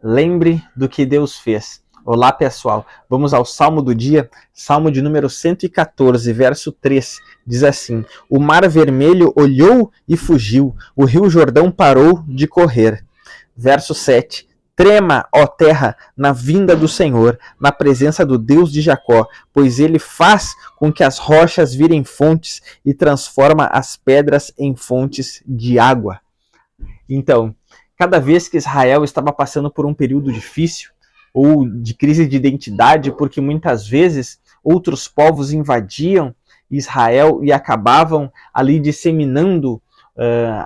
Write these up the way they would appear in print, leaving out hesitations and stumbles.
Lembre do que Deus fez. Olá, pessoal. Vamos ao Salmo do dia, Salmo de número 114, verso 3. Diz assim: O mar vermelho olhou e fugiu, o rio Jordão parou de correr. Verso 7. Trema, ó terra, na vinda do Senhor, na presença do Deus de Jacó, pois ele faz com que as rochas virem fontes e transforma as pedras em fontes de água. Então, cada vez que Israel estava passando por um período difícil, ou de crise de identidade, porque muitas vezes outros povos invadiam Israel e acabavam ali disseminando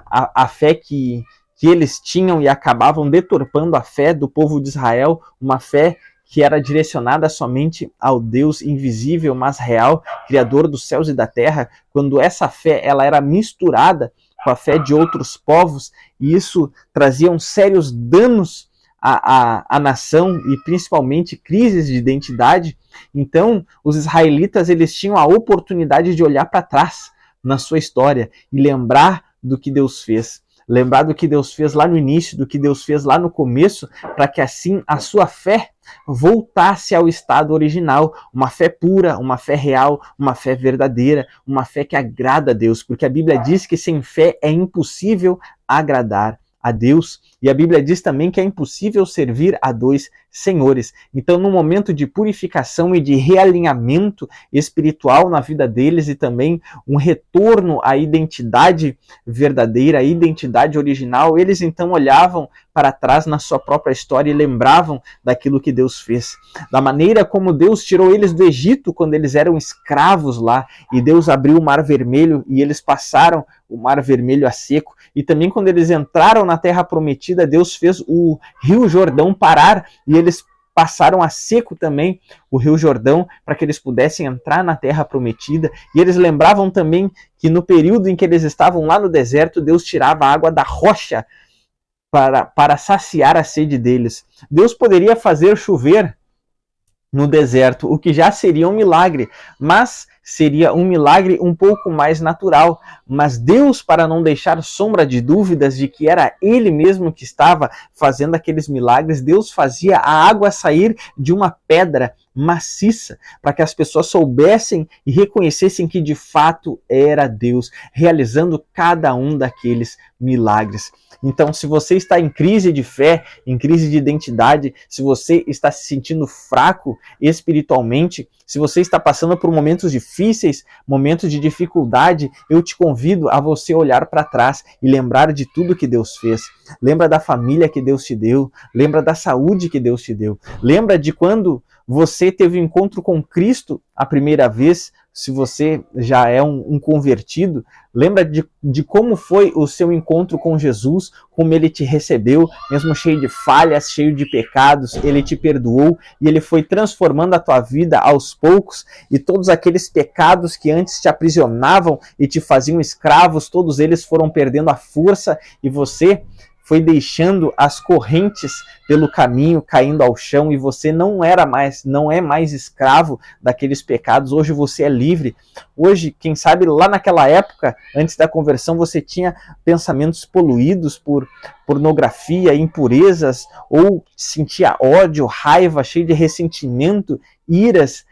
a fé que eles tinham e acabavam deturpando a fé do povo de Israel, uma fé que era direcionada somente ao Deus invisível, mas real, Criador dos céus e da terra. Quando essa fé ela era misturada com a fé de outros povos, e isso trazia sérios danos à nação e principalmente crises de identidade. Então, os israelitas eles tinham a oportunidade de olhar para trás na sua história e lembrar do que Deus fez. Lembrar do que Deus fez lá no início, do que Deus fez lá no começo, para que assim a sua fé voltasse ao estado original, uma fé pura, uma fé real, uma fé verdadeira, uma fé que agrada a Deus, porque a Bíblia diz que sem fé é impossível agradar a Deus, e a Bíblia diz também que é impossível servir a dois senhores. Então, no momento de purificação e de realinhamento espiritual na vida deles e também um retorno à identidade verdadeira, à identidade original, eles então olhavam para trás na sua própria história e lembravam daquilo que Deus fez. Da maneira como Deus tirou eles do Egito quando eles eram escravos lá, e Deus abriu o Mar Vermelho e eles passaram o Mar Vermelho a seco. E também quando eles entraram na Terra Prometida, Deus fez o Rio Jordão parar e eles passaram a seco também o Rio Jordão para que eles pudessem entrar na Terra Prometida. E eles lembravam também que no período em que eles estavam lá no deserto, Deus tirava a água da rocha para saciar a sede deles. Deus poderia fazer chover no deserto, o que já seria um milagre, mas seria um milagre um pouco mais natural. Mas Deus, para não deixar sombra de dúvidas de que era Ele mesmo que estava fazendo aqueles milagres, Deus fazia a água sair de uma pedra maciça, para que as pessoas soubessem e reconhecessem que de fato era Deus, realizando cada um daqueles milagres. Então, se você está em crise de fé, em crise de identidade, se você está se sentindo fraco espiritualmente, se você está passando por momentos difíceis, momentos de dificuldade, eu te convido a você olhar para trás e lembrar de tudo que Deus fez. Lembra da família que Deus te deu, lembra da saúde que Deus te deu, lembra de quando você teve um encontro com Cristo a primeira vez. Se você já é um convertido, lembra de como foi o seu encontro com Jesus, como Ele te recebeu, mesmo cheio de falhas, cheio de pecados, Ele te perdoou e Ele foi transformando a tua vida aos poucos, e todos aqueles pecados que antes te aprisionavam e te faziam escravos, todos eles foram perdendo a força e você foi deixando as correntes pelo caminho, caindo ao chão, e você não é mais escravo daqueles pecados. Hoje você é livre. Hoje, quem sabe lá naquela época, antes da conversão, você tinha pensamentos poluídos por pornografia, impurezas, ou sentia ódio, raiva, cheio de ressentimento, iras,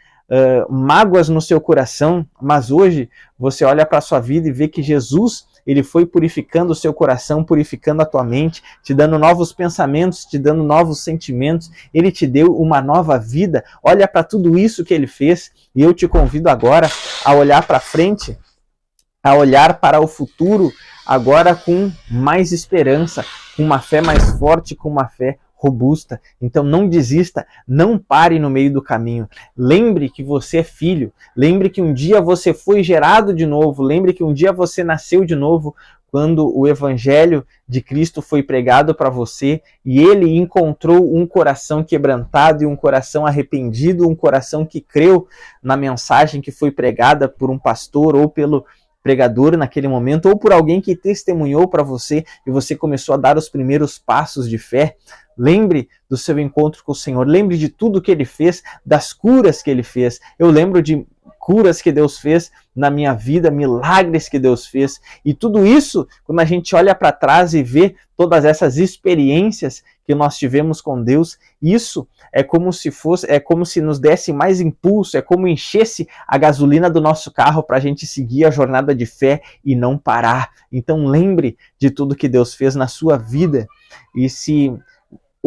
mágoas no seu coração. Mas hoje você olha para a sua vida e vê que Jesus, Ele foi purificando o seu coração, purificando a tua mente, te dando novos pensamentos, te dando novos sentimentos. Ele te deu uma nova vida. Olha para tudo isso que Ele fez, e eu te convido agora a olhar para frente, a olhar para o futuro, agora com mais esperança, com uma fé mais forte, com uma fé robusta. Então não desista, não pare no meio do caminho. Lembre que você é filho, lembre que um dia você foi gerado de novo, lembre que um dia você nasceu de novo, quando o Evangelho de Cristo foi pregado para você e Ele encontrou um coração quebrantado e um coração arrependido, um coração que creu na mensagem que foi pregada por um pastor ou pelo pregador naquele momento, ou por alguém que testemunhou para você e você começou a dar os primeiros passos de fé. Lembre do seu encontro com o Senhor, lembre de tudo que Ele fez, das curas que Ele fez. Eu lembro de curas que Deus fez na minha vida, milagres que Deus fez. E tudo isso, quando a gente olha para trás e vê todas essas experiências que nós tivemos com Deus, isso é como se nos desse mais impulso, é como enchesse a gasolina do nosso carro para a gente seguir a jornada de fé e não parar. Então lembre de tudo que Deus fez na sua vida. E se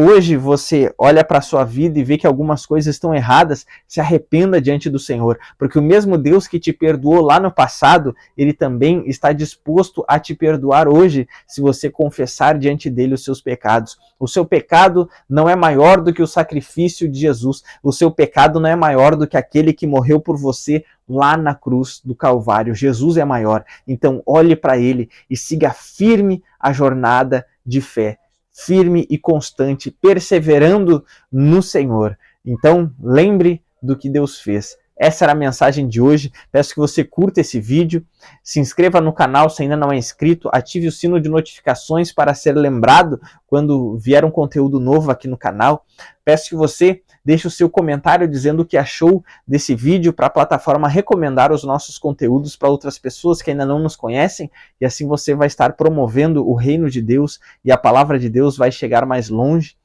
hoje você olha para a sua vida e vê que algumas coisas estão erradas, se arrependa diante do Senhor, porque o mesmo Deus que te perdoou lá no passado, Ele também está disposto a te perdoar hoje, se você confessar diante dele os seus pecados. O seu pecado não é maior do que o sacrifício de Jesus, o seu pecado não é maior do que aquele que morreu por você lá na cruz do Calvário. Jesus é maior, então olhe para Ele e siga firme a jornada de fé. Firme e constante, perseverando no Senhor. Então, lembre do que Deus fez. Essa era a mensagem de hoje. Peço que você curta esse vídeo, se inscreva no canal se ainda não é inscrito, ative o sino de notificações para ser lembrado quando vier um conteúdo novo aqui no canal. Peço que você deixe o seu comentário dizendo o que achou desse vídeo para a plataforma recomendar os nossos conteúdos para outras pessoas que ainda não nos conhecem, e assim você vai estar promovendo o reino de Deus e a palavra de Deus vai chegar mais longe.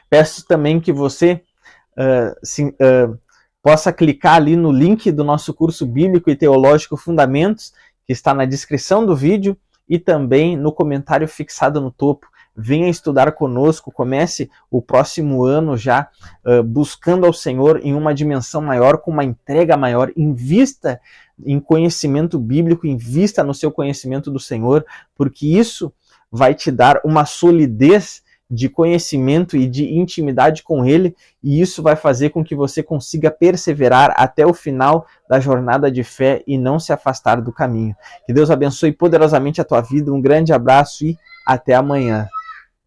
Peço também que você possa clicar ali no link do nosso curso Bíblico e Teológico Fundamentos, que está na descrição do vídeo e também no comentário fixado no topo. Venha estudar conosco, comece o próximo ano já buscando ao Senhor em uma dimensão maior, com uma entrega maior. Invista em conhecimento bíblico, invista no seu conhecimento do Senhor, porque isso vai te dar uma solidez de conhecimento e de intimidade com Ele, e isso vai fazer com que você consiga perseverar até o final da jornada de fé e não se afastar do caminho. Que Deus abençoe poderosamente a tua vida, um grande abraço e até amanhã.